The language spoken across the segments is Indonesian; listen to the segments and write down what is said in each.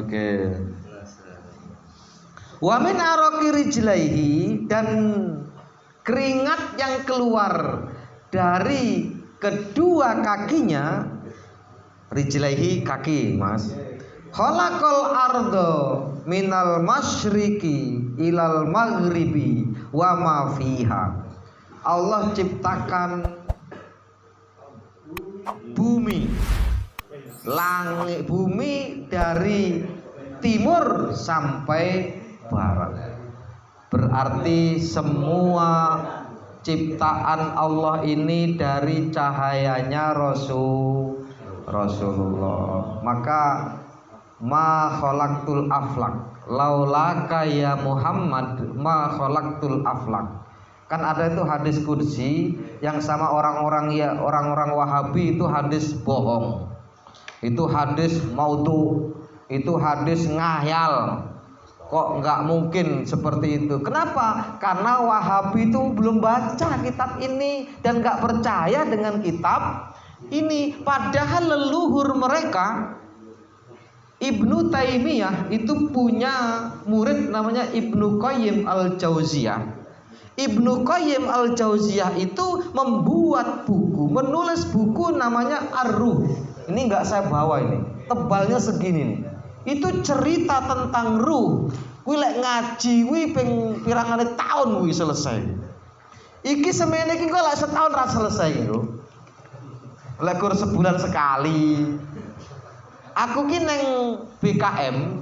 Oke. Wa min araqi rijlaihi, dan keringat yang keluar dari kedua kakinya, rijlaihi kaki, Mas. Khalaqal ardo minal masyriqi ilal maghribi wa ma fiha. Allah ciptakan bumi, langit, bumi dari timur sampai barat. Berarti semua ciptaan Allah ini dari cahayanya Rasulullah. Maka ma khalaqtul aflak laulaka ya Muhammad ma khalaqtul aflak. Kan ada itu hadis qudsi yang sama orang-orang Wahabi itu hadis bohong. Itu hadis maudhu, itu hadis ngayal. Kok nggak mungkin seperti itu? Kenapa? Karena Wahabi itu belum baca kitab ini dan nggak percaya dengan kitab ini. Padahal leluhur mereka Ibnu Taimiyah itu punya murid namanya Ibnu Qayyim al-Jauziyah. Ibnu Qayyim al-Jauziyah itu membuat buku, menulis buku namanya Ar-Ruh. Ini nggak saya bawa ini, tebalnya segini nih. Itu cerita tentang ruh. Kuwi lek ngaji kuwi ping pirangane tahun kuwi selesai. Iki semene iki kok lek setahun ra selesai lho. Lek kur sebulan sekali. Aku ki neng BKM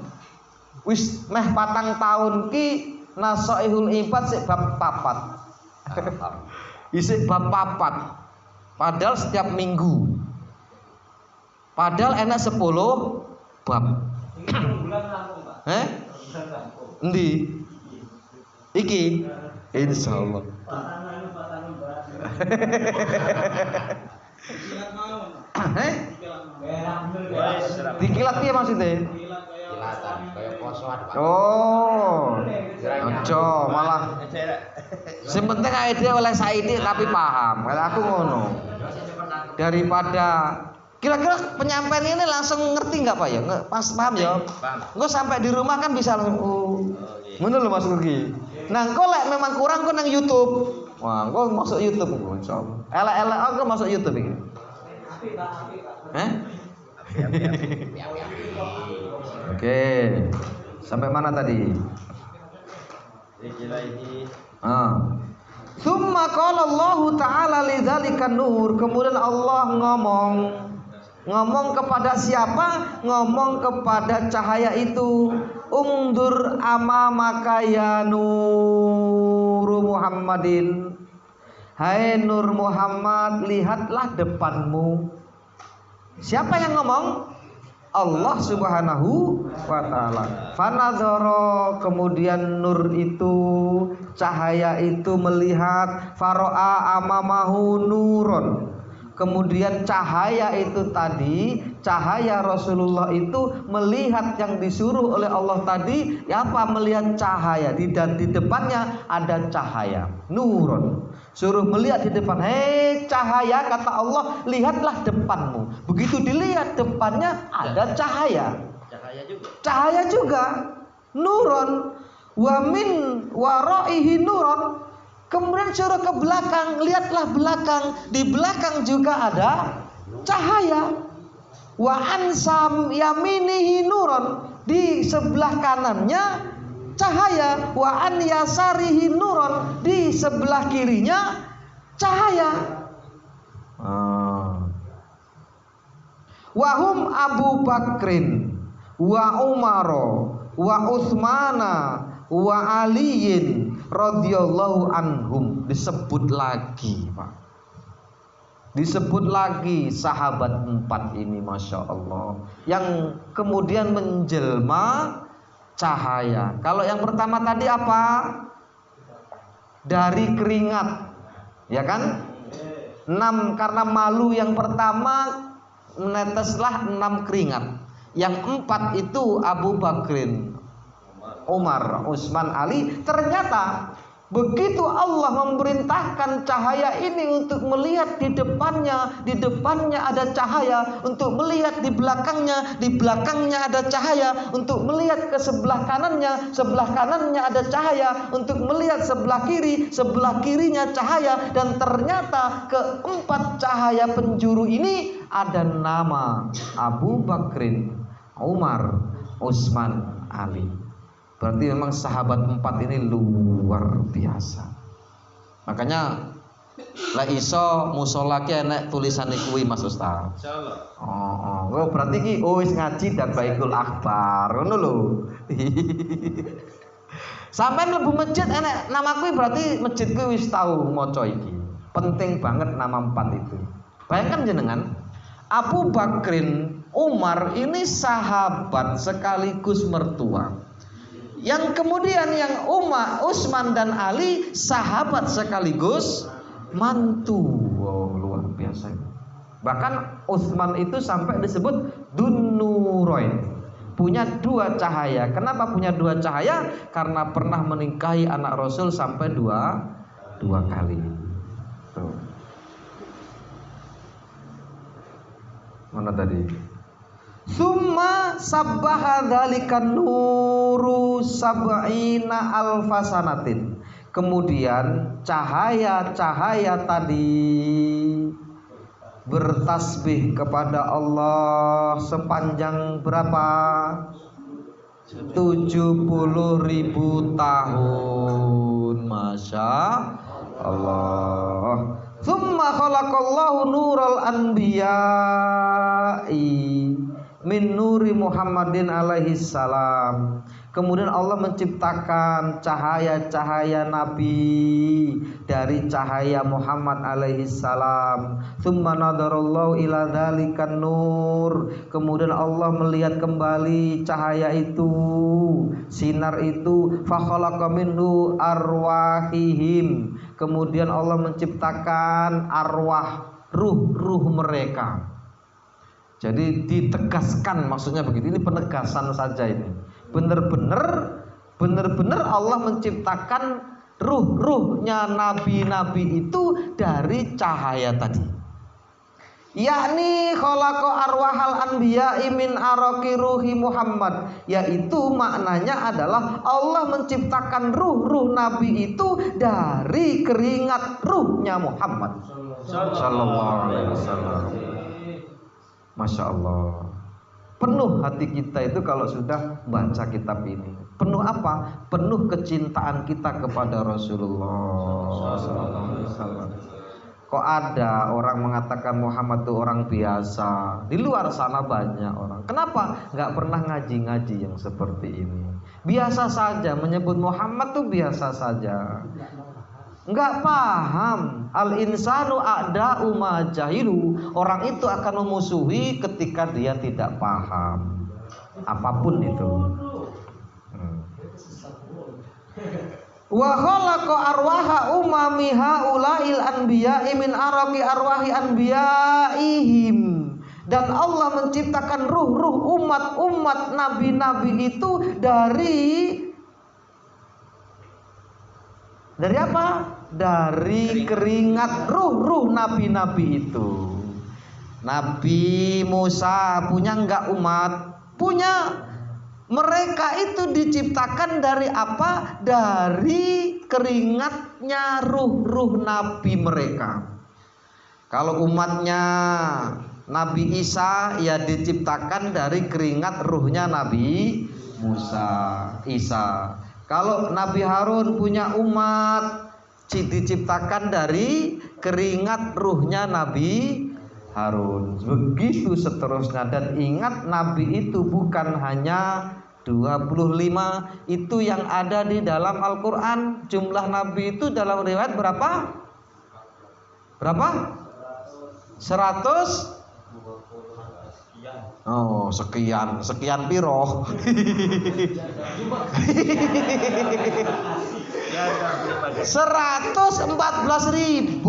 wis meh 4 tahun ki Nasaihul Ibad sik bab 4. Isik bab 4. Padahal setiap minggu. Padahal enak 10 bab. Endi? Iki insyaallah. Dikilat piye maksudnya? Kilatan kaya posoan, Pak. Oh. Ojo malah. Sing penting awake dhewe oleh saiki tapi paham. Kalau aku ngono. Daripada kira-kira penyampaian ini langsung ngerti nggak Pak ya? Pas paham ya? Engko sampai di rumah kan bisa langsung ngono lho Mas Rugi. Nah, engko lek memang kurang kok nang YouTube. Wah, engko masuk YouTube engko insyaallah. Elek-elek engko masuk YouTube iki. Oke. Sampai mana tadi? Tsumma qala Allah Ta'ala lidzalika nur. Kemudian Allah ngomong kepada siapa? Ngomong kepada cahaya itu. Ungdur amamaka ya nuru Muhammadin. Hai Nur Muhammad, lihatlah depanmu. Siapa yang ngomong? Allah Subhanahu wa ta'ala. Fanadzara, kemudian nur itu, cahaya itu melihat, faro'a amamahu nurun. Kemudian cahaya itu tadi, cahaya Rasulullah itu melihat yang disuruh oleh Allah tadi, apa? Melihat cahaya. Di depannya ada cahaya, nurun. Suruh melihat di depan. Hei cahaya, kata Allah, lihatlah depanmu. Begitu dilihat depannya ada cahaya. Cahaya juga. Nurun. Wa min waraihi nurun. Kemudian suruh ke belakang, lihatlah belakang. Di belakang juga ada cahaya. Wa ansam yaminihi nurun. Di sebelah kanannya cahaya. Wa an yasarihi nurun. Di sebelah kirinya cahaya. Wahum Abu Bakrin wa Umaro wa Utsmana wa Aliyin radhiyallahu anhum. Disebut lagi Pak, disebut lagi sahabat 4 ini, Masya Allah, yang kemudian menjelma cahaya. Kalau yang pertama tadi apa? Dari keringat, ya kan? 6 karena malu yang pertama meneteslah 6 keringat. Yang 4 itu Abu Bakrin, Umar, Utsman, Ali. Ternyata Begitu Allah memerintahkan cahaya ini untuk melihat di depannya ada cahaya, untuk melihat di belakangnya ada cahaya, untuk melihat ke sebelah kanannya ada cahaya, untuk melihat sebelah kirinya cahaya, dan ternyata keempat cahaya penjuru ini ada nama Abu Bakrin, Umar, Utsman, Ali. Berarti memang sahabat empat ini luar biasa. Makanya la iso musola ki enek tulisane kuwi Mas Ustaz. Insyaallah. Oh, berarti ki wis ngaji dan baikul akbar. Ngono lho. Sampai mlebu masjid enek nama kuwi berarti masjid kuwi wis tau maca iki. Penting banget nama empat itu. Bayangkan jenengan, Abu Bakrin, Umar ini sahabat sekaligus mertua. Yang kemudian yang Umar, Utsman dan Ali sahabat sekaligus mantu. Wow, luar biasa. Bahkan Utsman itu sampai disebut Dunnurain, punya dua cahaya. Kenapa punya dua cahaya? Karena pernah menikahi anak Rasul sampai dua kali. Tuh. Mana tadi? Summa sabbaha dzalikan nuru sab'ina alfasanatin. Kemudian cahaya-cahaya tadi bertasbih kepada Allah sepanjang berapa? 70.000 tahun. Masya Allah. Summa khalaqallahu nural anbiya'i min nuri Muhammadin alaihi salam. Kemudian Allah menciptakan cahaya-cahaya Nabi dari cahaya Muhammad alaihi salam. Tsumma nadarallahu ila dzalikan nur. Kemudian Allah melihat kembali cahaya itu, sinar itu, fa khalaqa minhu arwahihim. Kemudian Allah menciptakan arwah, ruh mereka. Jadi ditegaskan, maksudnya begitu. Ini penegasan saja ini. Benar-benar Allah menciptakan ruh-ruhnya nabi-nabi itu dari cahaya tadi. Yakni khalaqa arwahal anbiya'i min araqi ruhi Muhammad, yaitu maknanya adalah Allah menciptakan ruh-ruh nabi itu dari keringat ruhnya Muhammad sallallahu alaihi wasallam. Masya Allah. Penuh hati kita itu kalau sudah baca kitab ini. Penuh apa? Penuh kecintaan kita kepada Rasulullah SAW. Kok ada orang mengatakan Muhammad itu orang biasa? Di luar sana banyak orang. Kenapa? Gak pernah ngaji-ngaji yang seperti ini. Biasa saja menyebut Muhammad itu biasa saja. Enggak paham. Al insanu a'da'u ma jahilu. Orang itu akan memusuhi ketika dia tidak paham apapun itu. Wa khalaqa arwaha umami haula'il anbiya'i min araqi arwahi anbiya'ihim. Dan Allah menciptakan ruh-ruh umat-umat nabi-nabi itu dari apa? Dari keringat ruh-ruh nabi-nabi itu. Nabi Musa punya enggak umat? Punya. Mereka itu diciptakan dari apa? Dari keringatnya ruh-ruh nabi mereka. Kalau umatnya Nabi Isa, ya diciptakan dari keringat ruhnya Nabi Isa. Kalau Nabi Harun punya umat, diciptakan dari keringat ruhnya Nabi Harun. Begitu seterusnya. Dan ingat, Nabi itu bukan hanya 25. Itu yang ada di dalam Al-Quran. Jumlah Nabi itu dalam riwayat berapa? 100? Oh, sekian piro? 114.000.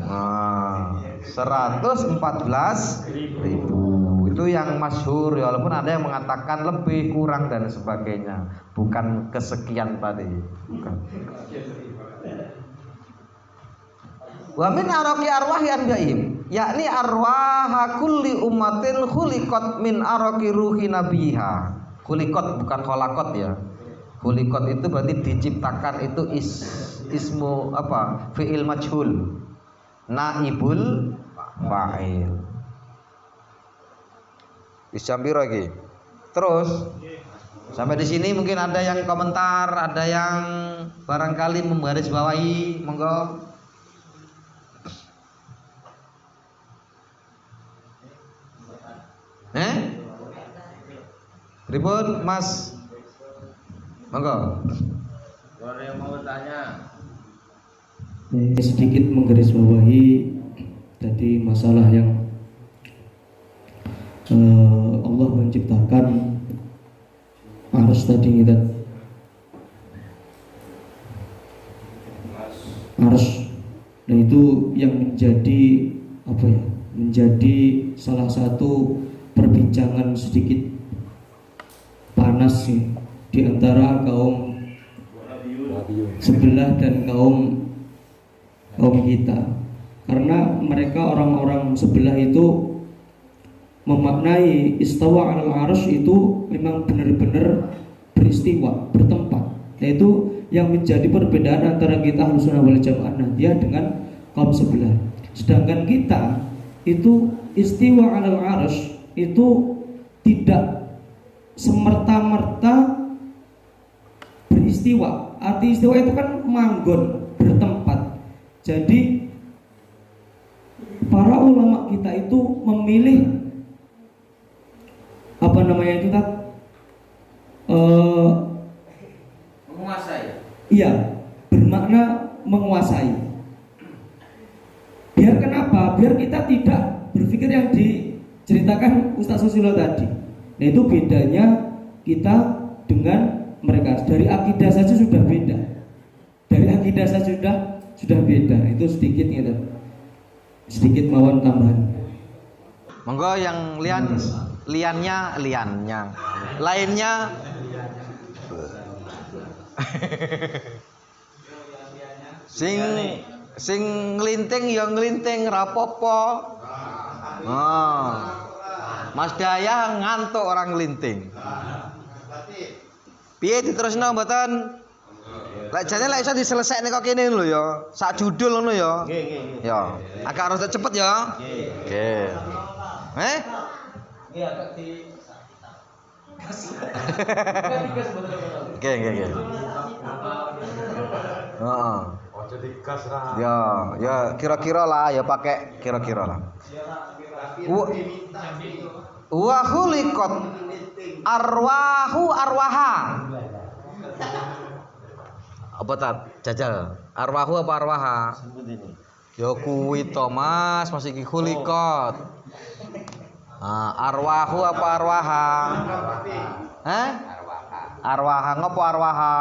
Nah, 114.000 Itu yang masyhur ya, walaupun ada yang mengatakan lebih, kurang dan sebagainya. Bukan kesekian tadi. Bukan. Wa min araqi arwahi anbiya'ihim, yakni arwah kulli ummatin khuliqat min araqi ruhi nabiha. Khuliqat bukan khalaqat ya. Khuliqat itu berarti diciptakan, itu ismu apa? Fi'il majhul. Naibul fa'il. Isjambir lagi. Terus sampai di sini mungkin ada yang komentar, ada yang barangkali menggarisbawahi, monggo. Ribut Mas, monggo. Kalau yang mau tanya, sedikit menggarisbawahi tadi masalah yang Allah menciptakan arus tadi kita arus, nah itu yang menjadi apa ya, menjadi salah satu perbincangan sedikit panas sih di antara kaum sebelah dan kaum kita, karena mereka orang-orang sebelah itu memaknai istawa alal arsh itu memang benar-benar beristiwa, bertempat. Yaitu yang menjadi perbedaan antara kita Ahlussunnah wal Jamaah Nahdiyah dengan kaum sebelah. Sedangkan kita itu istiwa alal arsh itu tidak semerta-merta beristiwa. Arti istiwa itu kan manggon, bertempat. Jadi para ulama kita itu memilih apa namanya itu menguasai. Iya, bermakna menguasai. Biar kenapa? Biar kita tidak berpikir yang diceritakan Ustaz Susilo tadi. Nah itu bedanya kita dengan mereka. Dari akidah saja sudah beda. Dari akidah saja sudah beda. Itu sedikit gitu. Sedikit mawon tambahan. Monggo yang liannya lainnya sing nglinting ya nglinting rapopo. Mas Daya ngantuk orang nglinting. Piye diterusno mboten? Lek jane lek iso diselesaikne kok kene lho ya. Sak judul ngono ya. Nggih. Ya, agak harus cepet ya. Nggih. Iya, agak di Oke. Heeh. ojo digas ra. Ya kira-kira lah, ya pakai kira-kira lah. Wa khuliqat arwahu arwaha. Apa tat? Jajal. Arwahu apa arwaha? Ya kuwi to Mas, masih iki khuliqat. Arwahu apa arwaha? Arwaha ngopo arwaha?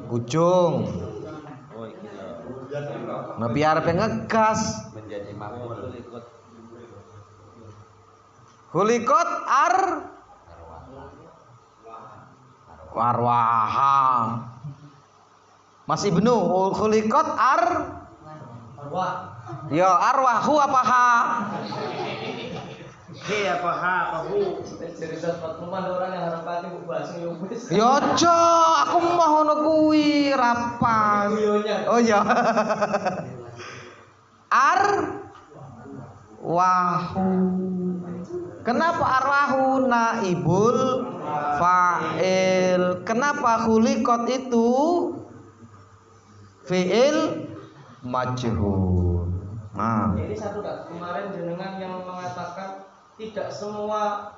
Ujung. Nah biar ngegas Menjadi makmur. khuliqat arwaha. Masih Ibnu khuliqat arwah. Ya arwahu apa ha? Apa ha apa hu? Jadi sahabat teman orang yang harapati bu bahasa yo wis. Ya aja, aku mau ngono kuwi rapas. Oh ya. Arwahu. Kenapa arwahu naibul fa'il? Kenapa khuliqat itu fi'il majhul? Nah. Ini satu Kak, kemarin jenengan yang mengatakan tidak semua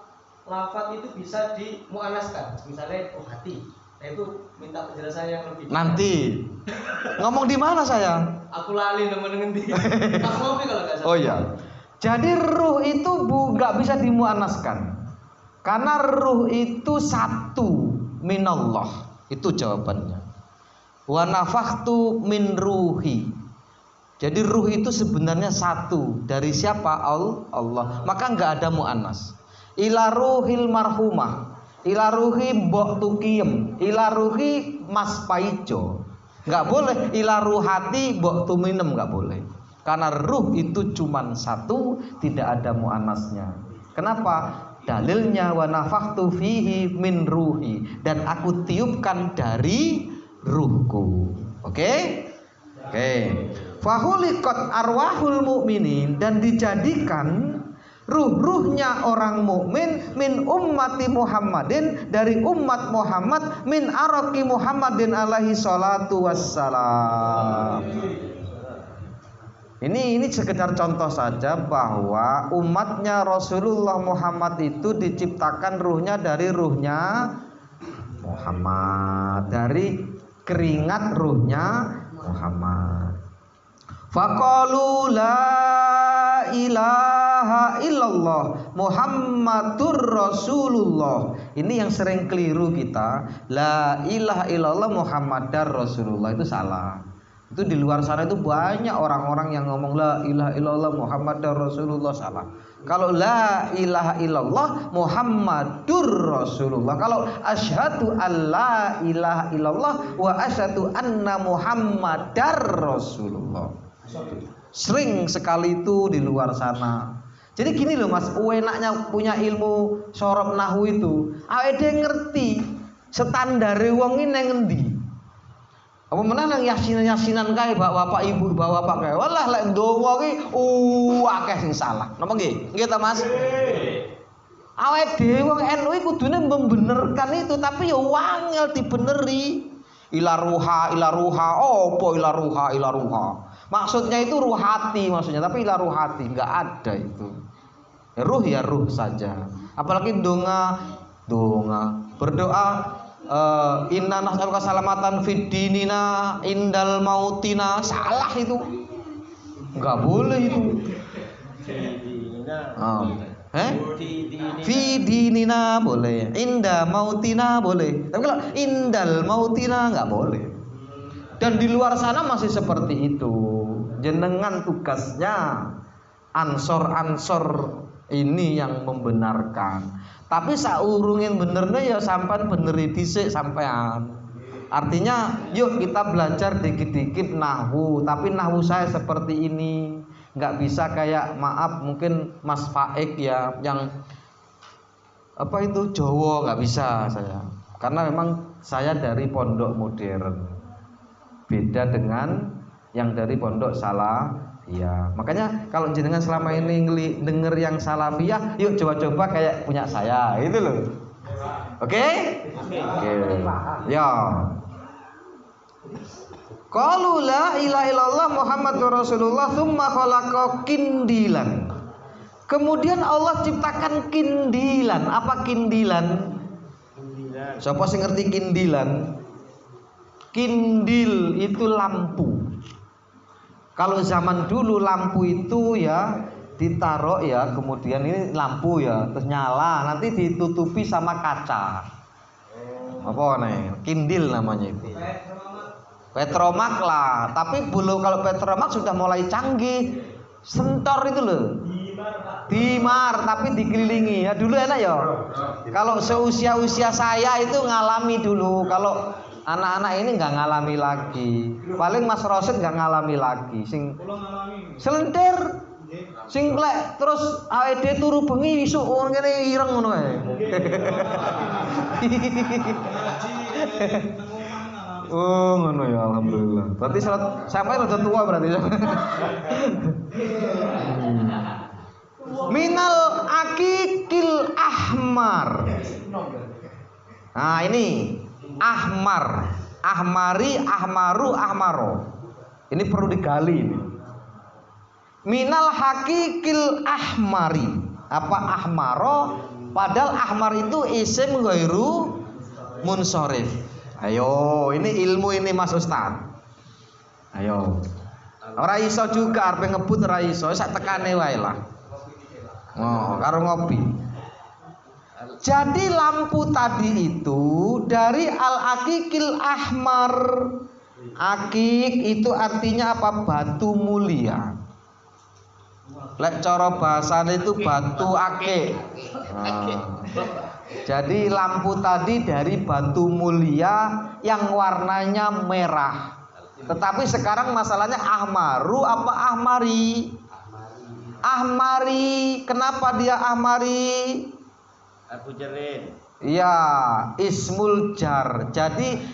lafaz itu bisa dimuannaskan. Misalnya hati. Nah itu minta penjelasan yang lebih. Nanti. Ngomong di mana saya? Aku lali nemen ngendi. Pas ngopi kalau enggak salah. Oh iya. Jadi ruh itu nggak bisa dimuannaskan. Karena ruh itu satu minallah. Itu jawabannya. Wa nafakhtu min ruhi. Jadi ruh itu sebenarnya satu. Dari siapa? Allah. Maka nggak ada mu'annas. Ila ruhil marhumah, ila ruhi mbok tukiem, ila ruhi mas paijo. Nggak boleh ila ruhati mbok tuminem, nggak boleh. Karena ruh itu cuman satu, tidak ada mu'annasnya. Kenapa? Dalilnya wa nafakhtu fihi min ruhi, dan aku tiupkan dari ruhku. Oke? Oke. Fahuliqat arwahul mu'minin, dan dijadikan ruh-ruhnya orang mukmin min ummati Muhammadin, dari umat Muhammad, min araqi Muhammadin alaihi salatu wassalam. Ini sekedar contoh saja bahwa umatnya Rasulullah Muhammad itu diciptakan ruhnya dari ruhnya Muhammad, dari keringat ruhnya Muhammad. Faqalu la ilaha illallah Muhammadur Rasulullah. Ini yang sering keliru kita. La ilaha illallah Muhammadar Rasulullah, itu salah. Itu di luar sana itu banyak orang-orang yang ngomong la ilaha illallah Muhammadar Rasulullah, salah. Kalau la ilaha illallah Muhammadur Rasulullah. Kalau asyhadu alla ilaha illallah wa asyhadu anna Muhammadar Rasulullah. Sering sekali itu di luar sana. Jadi gini loh Mas, enaknya punya ilmu sorop nahu itu, awake ngerti standare wong iki nang ngendi. Apa menang nang yasinan kae bapak ibu bapak kae. Walah lek ndonga ki akeh sing salah. Napa nggih? Nggih ta Mas? Awake dhewe wong NU kudune membenerkan itu, tapi ya wangel dibeneri. Ila ruha, opo ila ruha. Maksudnya itu ruh hati maksudnya, tapi ila ruh hati enggak ada itu. Ya ruh saja. Apalagi doa berdoa inna nas'aluka salamatan fid dinina indal mautina, salah itu. Enggak boleh itu. Fi dinina boleh, inda mautina boleh. Tapi kalau indal mautina enggak boleh. Dan di luar sana masih seperti itu. Jenengan tugasnya ansor ini yang membenarkan. Tapi saurungin benernya ya sampean beneri dhisik sampean. Artinya yuk kita belajar dikit-dikit nahwu, tapi nahwu saya seperti ini. Nggak bisa kayak maaf mungkin Mas Faik ya yang apa itu Jawa, nggak bisa saya. Karena memang saya dari pondok modern. Beda dengan yang dari pondok salafiyah. Makanya kalau jenengan selama ini denger yang salafiyah, yuk coba-coba kayak punya saya, itu loh. Oke? Ya. Qalu la ilaha illallah Muhammadur Rasulullah tsumma khalaqa kindilan. Kemudian Allah ciptakan kindilan. Apa kindilan? Siapa sih ngerti kindilan? Kindil itu lampu. Kalau zaman dulu lampu itu ya ditaruh ya, kemudian ini lampu ya, terus nyala, nanti ditutupi sama kaca. Apa nih? Kindil namanya itu. Petromak lah, tapi belum, kalau Petromak sudah mulai canggih. Sentor itu loh. Dimar tapi dikelilingi ya. Dulu enak ya. Kalau seusia saya itu ngalami dulu. Kalau anak-anak ini nggak ngalami lagi. Paling Mas Rosid nggak ngalami lagi. Sing selentir, sing lek terus awake turu bengi isuk ngene ireng ngono ae. Oh ngono ya, alhamdulillah. Berarti sampai udah tua berarti. Minal akikil ahmar. Nah ini ahmar, ahmari, ahmaru, ahmaro. Ini perlu digali ini. Minal hakikil ahmari. Apa ahmaro? Padahal ahmar itu isim ghairu munsorif. Ayo, ini ilmu ini Mas Ustaz. Ayo. Ora iso juga arep ngebut ora iso, sak tekane wae lah. Oh, karo ngopi. Jadi lampu tadi itu dari al-akikil ahmar. Akik itu artinya apa? Batu mulia. Lek cara bahasane itu batu akik. Nah, jadi lampu tadi dari batu mulia yang warnanya merah. Tetapi sekarang masalahnya ahmaru apa ahmari? Ahmari. Kenapa dia ahmari? Aku jerin. Iya, ismul jar. Jadi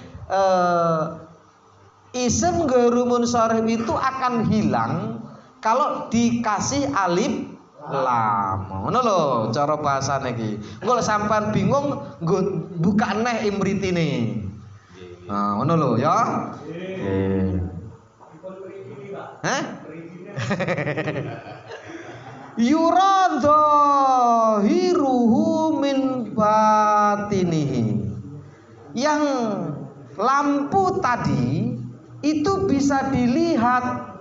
isim ghairu munsharif itu akan hilang kalau dikasih alif lam. Ngono lho cara bahasane iki. Engko sampean bingung nggo buka neh imritine. Nah, ngono lho ya. Nggih. Hah? Yuradhahiruhu min batinihi. Yang lampu tadi itu bisa dilihat.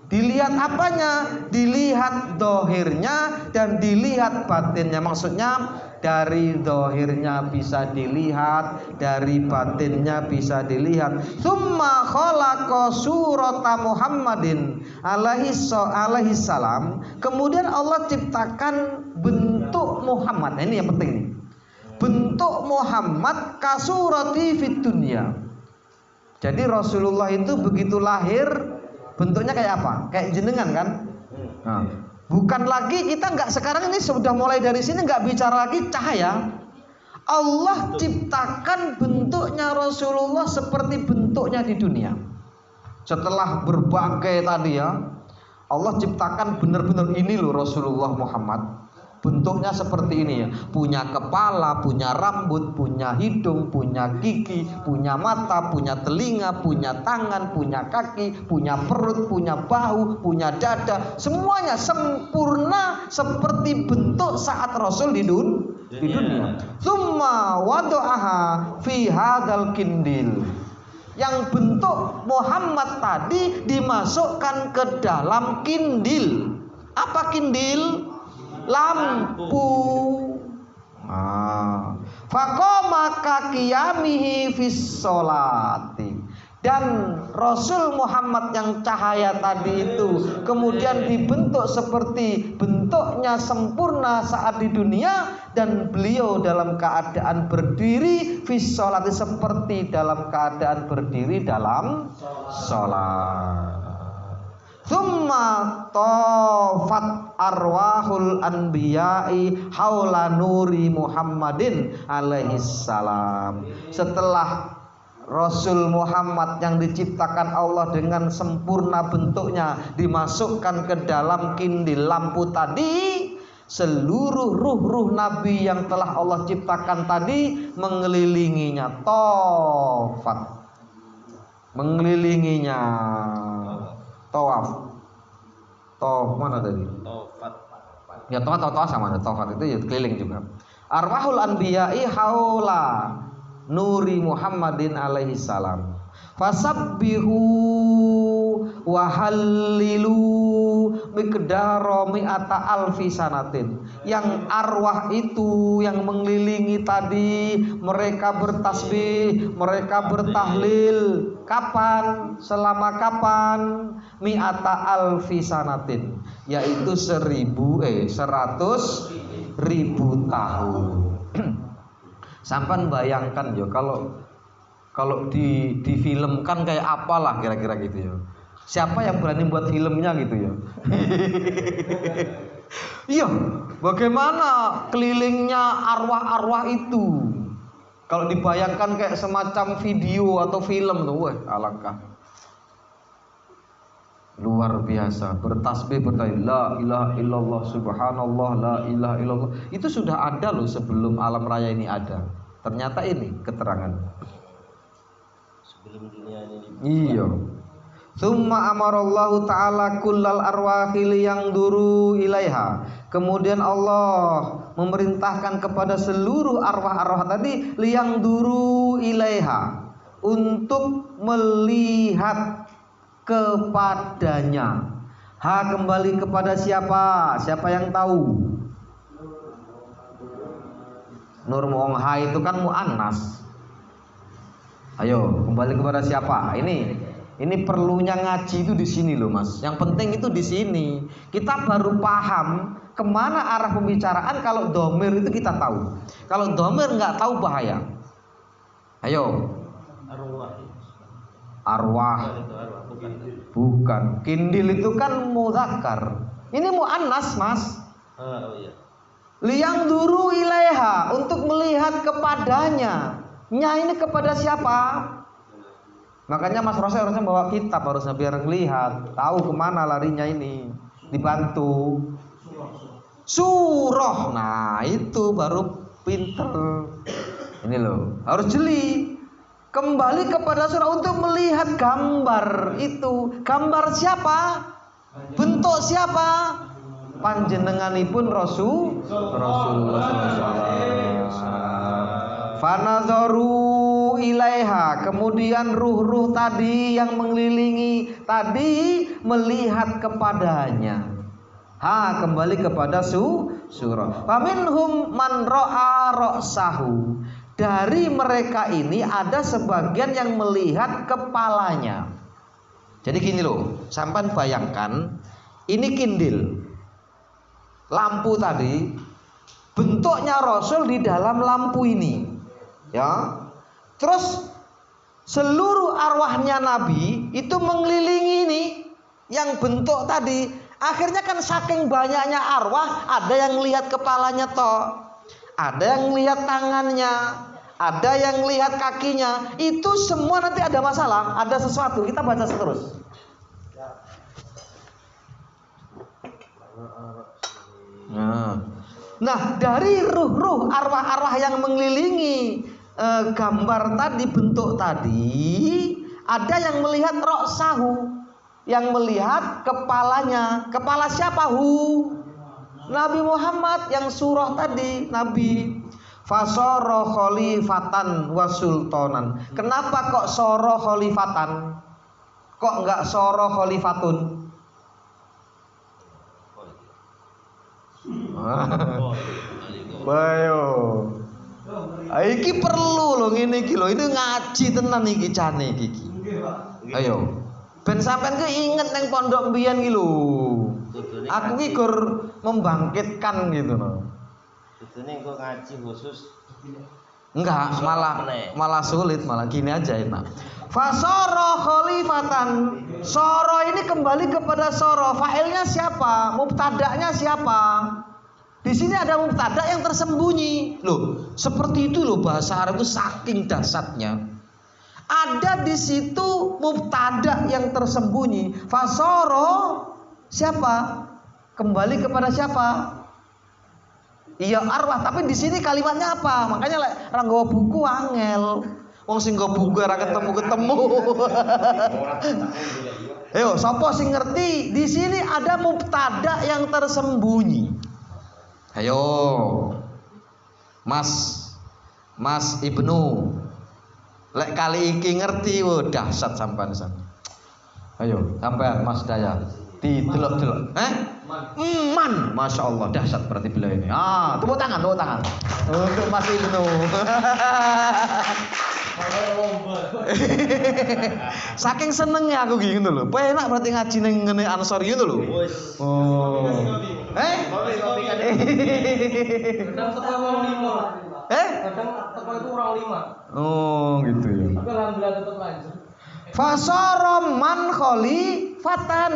Dilihat apanya? Dilihat dohirnya dan dilihat batinnya. Maksudnya dari dohirnya bisa dilihat, dari batinnya bisa dilihat. Tsumma khalaqa surata Muhammadin alaihi salam. Kemudian Allah ciptakan bentuk Muhammad. Nah, ini yang penting nih. Bentuk Muhammad kasurati fid dunya. Jadi Rasulullah itu begitu lahir bentuknya kayak apa? Kayak jenengan kan? Nah, bukan lagi kita nggak sekarang ini sudah mulai dari sini nggak bicara lagi cahaya. Allah ciptakan bentuknya Rasulullah seperti bentuknya di dunia. Setelah berbagai tadi ya, Allah ciptakan benar-benar ini loh Rasulullah Muhammad. Bentuknya seperti ini ya, punya kepala, punya rambut, punya hidung, punya gigi, punya mata, punya telinga, punya tangan, punya kaki, punya perut, punya bahu, punya dada, semuanya sempurna seperti bentuk saat Rasul di dunia. Tsumma wada'aha fi hadzal kindil. Yang bentuk Muhammad tadi dimasukkan ke dalam kindil. Apa kindil? Lampu. Faqama kaqiyamihi fis sholati. Dan Rasul Muhammad yang cahaya tadi itu kemudian dibentuk seperti bentuknya sempurna saat di dunia, dan beliau dalam keadaan berdiri fis sholati, seperti dalam keadaan berdiri dalam sholat. Tsumma tafat arwahul anbiya'i haula nuri Muhammadin alaihi salam. Setelah Rasul Muhammad yang diciptakan Allah dengan sempurna bentuknya dimasukkan ke dalam kindil lampu tadi, seluruh ruh-ruh nabi yang telah Allah ciptakan tadi mengelilinginya. Tafat, mengelilinginya. Tawaf. Tawaf mana tadi? Tofat. Ya tawaf sama ada. Tawaf itu ya keliling juga. Arwahul anbiya'i haula nuri Muhammadin alaihi salam. Fasabbihu wa hallilu miqdara mi'ata alfi sanatin. Yang arwah itu yang mengelilingi tadi, mereka bertasbih, mereka bertahlil. Kapan? Selama kapan? Mi'ata alfi sanatin, yaitu 100.000 tahun. Sampai bayangkan ya, kalau difilmkan kayak apalah kira-kira gitu ya. Siapa yang berani buat filmnya gitu ya? Iya, bagaimana kelilingnya arwah-arwah itu? Kalau dibayangkan kayak semacam video atau film tuh, wah alangkah luar biasa. Bertasbih, bertahlil, la ilaha illallah, subhanallah, la ilaha illallah. Itu sudah ada loh sebelum alam raya ini ada. Ternyata ini keterangan Sebelum dunia ini. iya. Tsumma amarallahu ta'ala kullal arwahi liyanduru ilaiha. Kemudian Allah memerintahkan kepada seluruh arwah-arwah tadi liyanduru ilaiha, untuk melihat kepadanya. Ha, kembali kepada siapa? Siapa yang tahu? Nur Mu'ong Ha itu kan mu'annas. Ayo, kembali kepada siapa? Ini perlunya ngaji itu di sini loh, Mas. Yang penting itu di sini. Kita baru paham kemana arah pembicaraan kalau domir itu kita tahu. Kalau domir nggak tahu bahaya. Ayo. Arwah. Bukan. Kindil itu kan muzakkar. Ini muannas, Mas. Oh iya. Liang duru ilaiha, untuk melihat kepadanya. Nya ini kepada siapa? Makanya Mas Rosa harusnya bawa kitab, harusnya biar ngelihat, tahu kemana larinya ini, dibantu. Surah, nah itu baru pinter. Ini loh, harus jeli. Kembali kepada surah untuk melihat gambar itu. Gambar siapa? Bentuk siapa? Panjenenganipun Rasulullah SAW. Fanadharu ilaiha, kemudian ruh-ruh tadi yang mengelilingi tadi melihat kepadanya. Kembali kepada surah. Faminhum man ra'a ra'sahu. Dari mereka ini ada sebagian yang melihat kepalanya. Jadi gini loh, sampean bayangkan ini kindil. Lampu tadi bentuknya Rasul di dalam lampu ini. Ya. Terus seluruh arwahnya Nabi itu mengelilingi ini yang bentuk tadi. Akhirnya kan saking banyaknya arwah, ada yang lihat kepalanya toh, ada yang lihat tangannya, ada yang lihat kakinya. Itu semua nanti ada masalah, ada sesuatu. Kita baca terus. Nah, dari ruh-ruh arwah-arwah yang mengelilingi gambar tadi, bentuk tadi, ada yang melihat roksahu, yang melihat kepalanya. Kepala siapa? Nabi Muhammad yang surah tadi, Nabi. Fasoro khalifatan wa sultanan. Kenapa kok soro khalifatan? Kok enggak soro khalifatun? Bayo. Iki perlu loh ngene iki lho, ini ngaji tenan iki cane iki. Ayo. Ben sampean ki inget nang pondok mbiyen iki lho. Aku ki gur membangkitkan gitu loh. Tutune engko ngaji khusus. Enggak, malah sulit, malah gini aja enak. Fasoro khalifatan. Soro ini kembali kepada soro. Fa'ilnya siapa? Mubtada'nya siapa? Di sini ada mubtada yang tersembunyi. Loh, seperti itu loh bahasa Arab itu saking dahsyatnya. Ada di situ mubtada yang tersembunyi. Fasoro siapa? Kembali kepada siapa? Iya arwah, tapi di sini kalimatnya apa? Makanya ra nggawa buku angel. Wong sing nggawa buku ora ketemu-ketemu. Ayo, sapa sing ngerti? Di sini ada mubtada yang tersembunyi. Ayo. Mas Ibnu. Lek kali iki ngerti, wo dahsyat sampean san. Ayo, sampean Mas Daya. Didelok-delok. Man, Masya Allah, dahsyat berarti beliau ini. Tepuk tangan untuk Mas Ibnu. Saking senengnya aku gitu loh. Enak berarti ngaji neng ngene Ansor gitu loh. Oh. Kadang teko wong 5. Kadang teko itu orang 5. Oh, gitu ya. Tapi alhamdulillah tetap lanjut. Fasoro man khalifatan.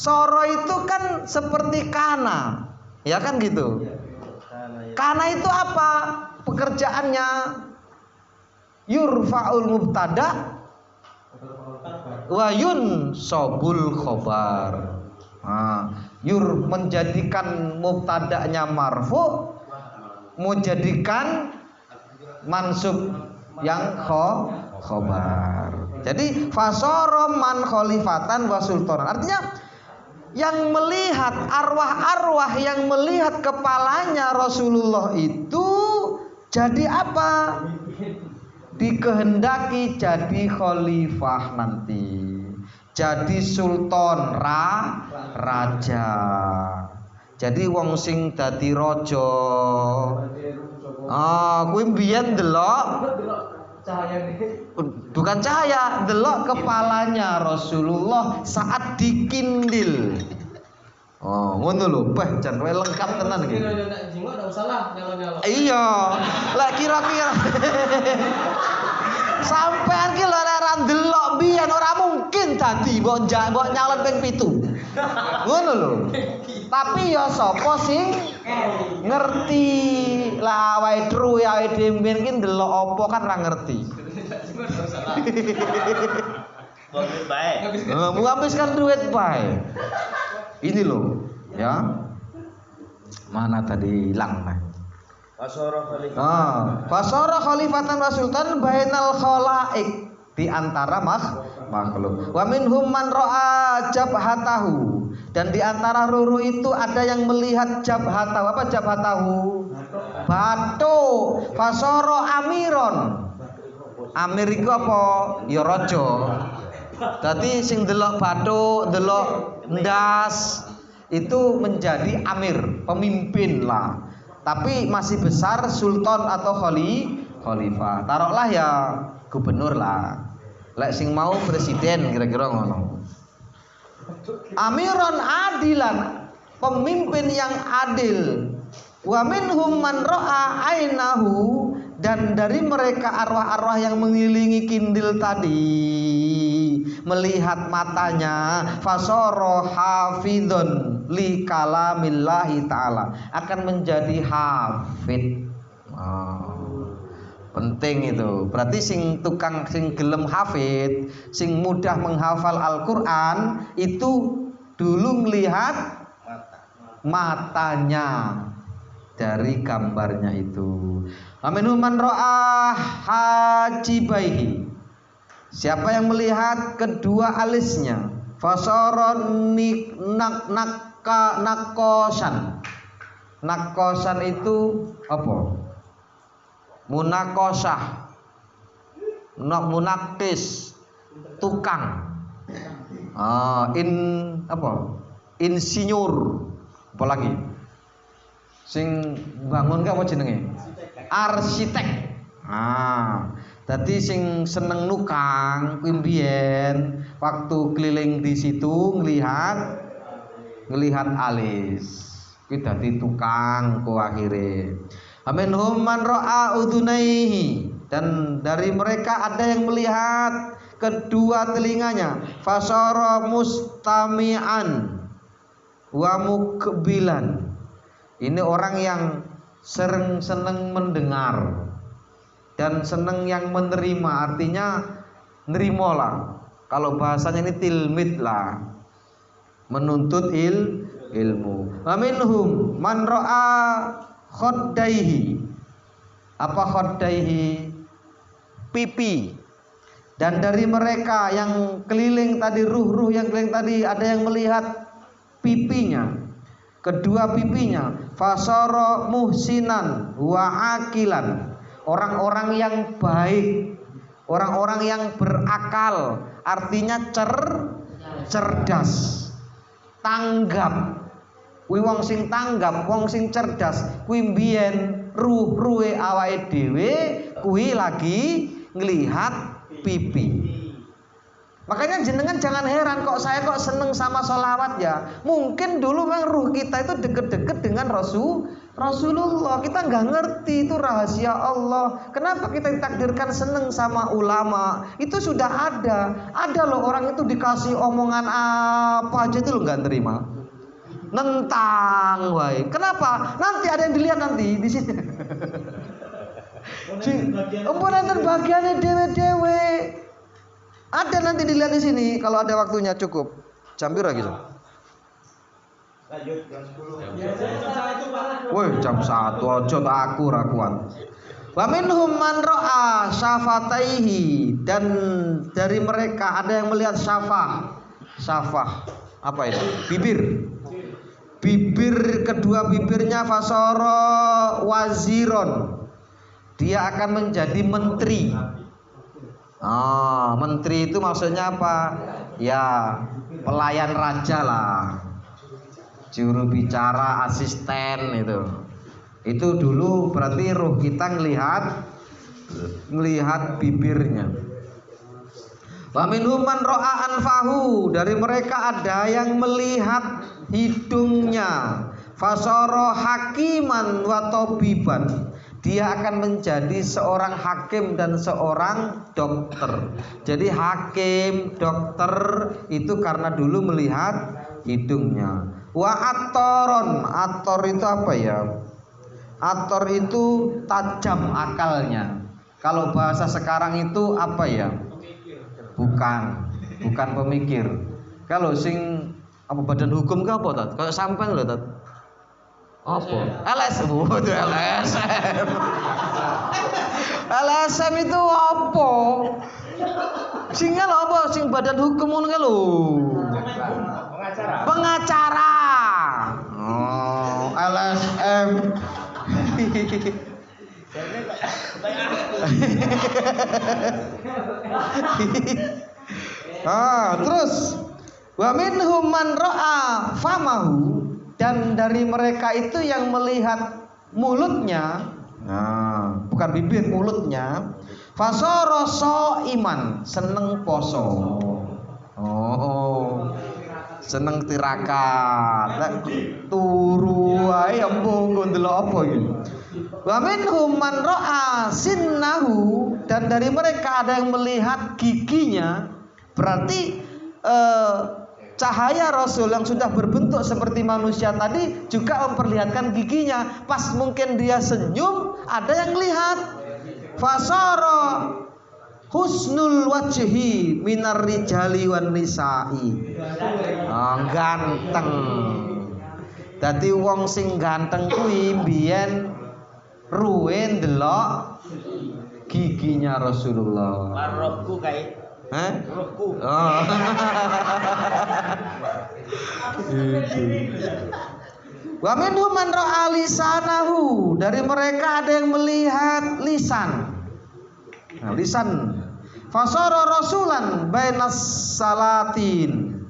Soro itu kan seperti kana. Ya kan gitu. Kana itu apa? Pekerjaannya yurfa'ul mubtada wa yunsabul khobar. Menjadikan mubtada'nya marfu, menjadikan mansub yang khobar. Jadi fasoro man khalifatan wa sultanan. Artinya yang melihat arwah-arwah yang melihat kepalanya Rasulullah itu jadi apa? Dikehendaki jadi khalifah nanti, jadi sultan, raja. Jadi wong sing dadi raja. Kuwi mbiyen delok cahaya ini. Bukan cahaya, delok kepalanya Rasulullah saat dikindil. Oh, ngono lho, bah jan kowe lengkap tenan iki. Kira nek jenggot enggak usah lah nyala-nyala. Iya, lek kira-kira sampean ki lek ora ndelok biyen ora mungkin dadi mbok nyalon ping 7. Ngono lho. Tapi ya sapa sing ngerti lah awake dhewe awake dhewe mbiyen ki ndelok apa kan ora ngerti. Jenggot enggak usah lah. Bagus baik. Menghabiskan duit bae. Ini loh, ya. Mana tadi hilang nah. Fasara khalifatan wa sultan bainal khalaik, di antara makhluk. Wa minhum man ra'a jabhatahu, dan di antara ruru itu ada yang melihat jabhatahu. Apa jabhatahu? Batu. Fasara amiron. Amir iku apa? Ya raja. Dadi sing delok batu, delok ndas itu menjadi amir, pemimpin lah. Tapi masih besar sultan atau khalifah. Taruhlah ya gubernur lah. Lek sing mau presiden kira-kira ngono. Amiron adilan, pemimpin yang adil. Wa minhum man ra'a ainahu, dan dari mereka arwah-arwah yang mengelilingi kindil tadi melihat matanya, fasoro hafidun li kalamillahi ta'ala, akan menjadi hafid. Penting itu. Berarti sing tukang sing gelem hafid, sing mudah menghafal Al-Qur'an itu dulu melihat matanya dari gambarnya itu. Aminul man ra'ah hajibaihi, siapa yang melihat kedua alisnya, fasaron nakosan. Nakosan itu apa? Munakosah, munakis, tukang. Insinyur, apa lagi? Sing bangun apa jenenge? Arsitek. Dadi sing seneng nukang kuwi mbiyen waktu keliling di situ ngelihat alis. Kuwi dadi tukang ku akhire. Aminhum man ra'a udunaihi, dan dari mereka ada yang melihat kedua telinganya, fasara mustami'an wa mukbilan. Ini orang yang seneng mendengar dan seneng yang menerima, artinya nerimalah. Kalau bahasanya ini tilmid lah, menuntut ilmu. Wa minhum man ra'a khoddaihi. Apa khoddaihi? Pipi. Dan dari mereka yang keliling tadi, ruh-ruh yang keliling tadi, ada yang melihat pipinya, kedua pipinya. Fasara muhsinan wa akilan, orang-orang yang baik, orang-orang yang berakal, artinya cerdas, tanggap. Kuwi wong sing tanggap, wong sing cerdas, kuwi mbiyen ruh-ruhe awake dhewe kuwi lagi nglihat pipi. Makanya jenengan jangan heran kok saya kok seneng sama sholawat ya. Mungkin dulu memang ruh kita itu deket-deket dengan Rasulullah. Kita nggak ngerti itu rahasia Allah. Kenapa kita ditakdirkan seneng sama ulama? Itu sudah ada. Ada loh orang itu dikasih omongan apa aja itu lo nggak terima. Nentang, wae. Kenapa? Nanti ada yang dilihat nanti di sini. Komponen bagiannya dewe-dewe. Ada nanti dilihat di sini kalau ada waktunya cukup. Jam berapa gitu? Lanjut jam 10. Woi, jam 1 aja tak aku ra kuat. Wa minhum man ra'a syafataihi, dan dari mereka ada yang melihat syafah. Syafah apa itu? Bibir kedua bibirnya fasara waziron. Dia akan menjadi menteri. Menteri itu maksudnya apa? Ya, pelayan raja lah. Juru bicara, asisten itu. Itu dulu berarti ruh kita ngelihat melihat bibirnya. Wa minhum man ra'a anfahu, dari mereka ada yang melihat hidungnya. Fasara hakiman wa tabiban, dia akan menjadi seorang hakim dan seorang dokter. Jadi hakim, dokter itu karena dulu melihat hidungnya. Wa atoron, ator itu apa ya? Ator itu tajam akalnya. Kalau bahasa sekarang itu apa ya? Bukan pemikir. Kalau sing apa badan hukum ke apa tat? Kayak sampean lho tat. Apa? LSM. Itu LSM. LSM itu apa? Sing apa? Sing badan hukum ngono lho. Pengacara. Oh, LSM. Terus wa minhum man ra'a famahu, dan dari mereka itu yang melihat mulutnya. Nah, bukan bibir, mulutnya. Fasara shaiman, seneng poso. Oh, seneng tirakat. Turu wae empo ndelok apa iki. Wa minhum man ra'a sinnahu, dan dari mereka ada yang melihat giginya. Berarti cahaya Rasul yang sudah berbentuk seperti manusia tadi juga memperlihatkan giginya. Pas mungkin dia senyum, ada yang lihat. Fasara husnul wajhi minar rijali wan nisa'i. Ganteng. Dadi wong sing ganteng kuwi mbiyen ruwen delok giginya Rasulullah. Rohku kae. Rohku. Oh. Wa minhum man ra'a lisanahu, dari mereka ada yang melihat lisan. Nah, lisan. Fasara rasulan bainas salatin.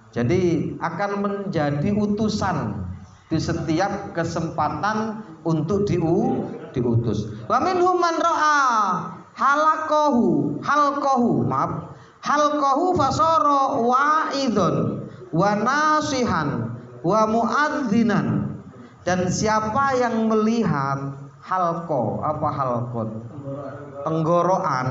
Jadi akan menjadi utusan di setiap kesempatan untuk diutus. Wa minhum man ra'a halqahu fasara wa'idun wa nasihan wa muadzinan, dan siapa yang melihat halqa, apa halqon? Tenggorokan,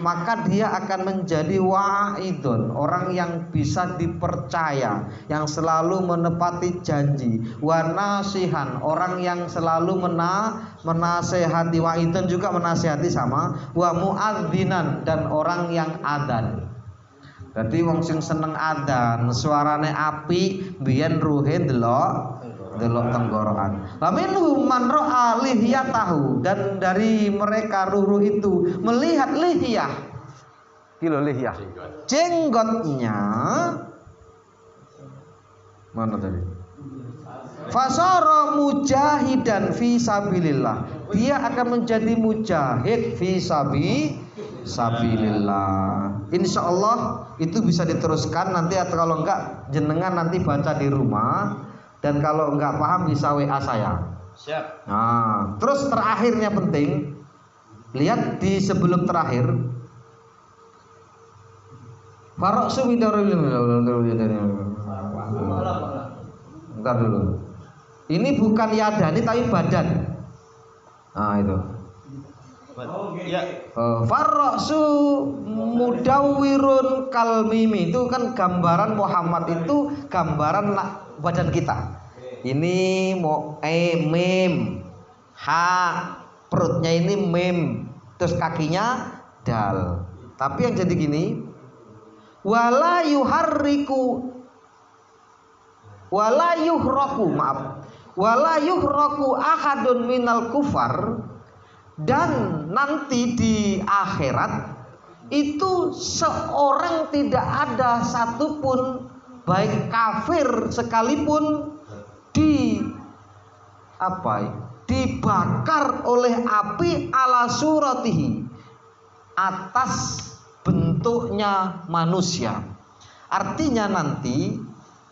maka dia akan menjadi wa'idun, orang yang bisa dipercaya, yang selalu menepati janji. Wa nasihan, orang yang selalu menasehati. Wa'idun juga menasehati sama. Wa muadzinan, dan orang yang adzan. Jadi wong sing seneng adzan, suarane api, biyen ruhe delok tenggorokan. Wa minhum man ra'a lihyatahu, dan dari mereka ruh itu melihat lihyah. Kilo lihyah. Jenggotnya. Mana tadi? Fasara mujahidan fi sabilillah. Dia akan menjadi mujahid fi sabilillah. Insyaallah itu bisa diteruskan nanti, atau kalau enggak jenengan nanti baca di rumah. Dan kalau enggak paham bisa WA saya. Siap. Nah, terus terakhirnya penting, lihat di sebelum terakhir. Faroksu bidarul. Bentar dulu. Ini bukan yadani tapi badan. Nah itu. Ya. Faroksu mudawwirun kalmimi, itu kan gambaran Muhammad, itu gambaran badan kita. Ini mim, ha, perutnya ini mim, terus kakinya dal. Tapi yang jadi gini, wala yuhraku ahadun minal kufar, dan nanti di akhirat itu seorang tidak ada satupun, baik kafir sekalipun, dibakar oleh api ala suratihi, atas bentuknya manusia. Artinya nanti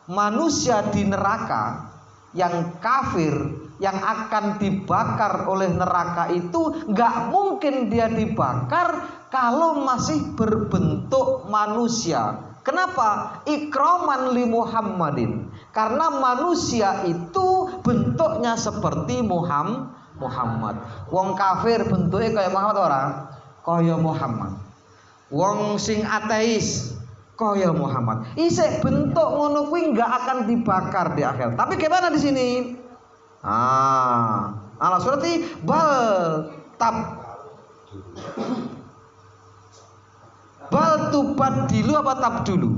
manusia di neraka yang kafir yang akan dibakar oleh neraka itu nggak mungkin dia dibakar kalau masih berbentuk manusia. Kenapa? Ikroman li Muhammadin. Karena manusia itu bentuknya seperti Muhammad. Wong kafir bentuknya kayak Muhammad orang, kaya Muhammad. Wong sing ateis kaya Muhammad. Isih bentuk ngono kuwi nggak akan dibakar di akhir. Tapi gimana di sini? Allah surati bal tubaddilu apa tabdulu?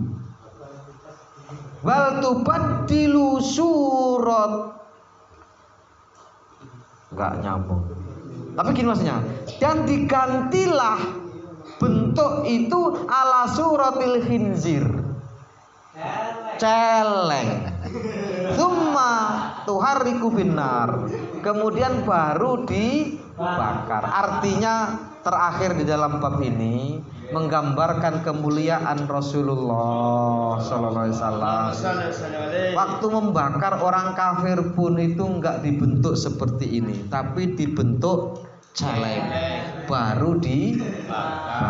Bal tubaddilu surat. Enggak nyambung. Tapi gini maksudnya, dan digantilah bentuk itu ala suratil khinzir, celeng, summa tuharriku binar, kemudian baru dibakar. Artinya terakhir di dalam bab ini menggambarkan kemuliaan Rasulullah Sallallahu Alaihi Wasallam. Waktu membakar orang kafir pun itu enggak dibentuk seperti ini, tapi dibentuk celeng, baru dibakar.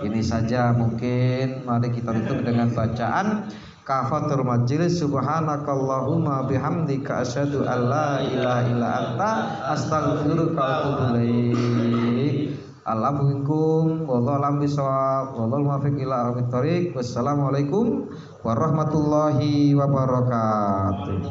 Ini saja mungkin. Mari kita tutup dengan bacaan kafatur majelis. Subhanakallahumma bihamdika asyhadu an la ilaha illa anta astaghfiruka wa atubu ilaik. Alhamdulillah wallahu a'lam bishawab wallahu muwaffiq ila aqwamit thoriq. Wassalamualaikum warahmatullahi wabarakatuh.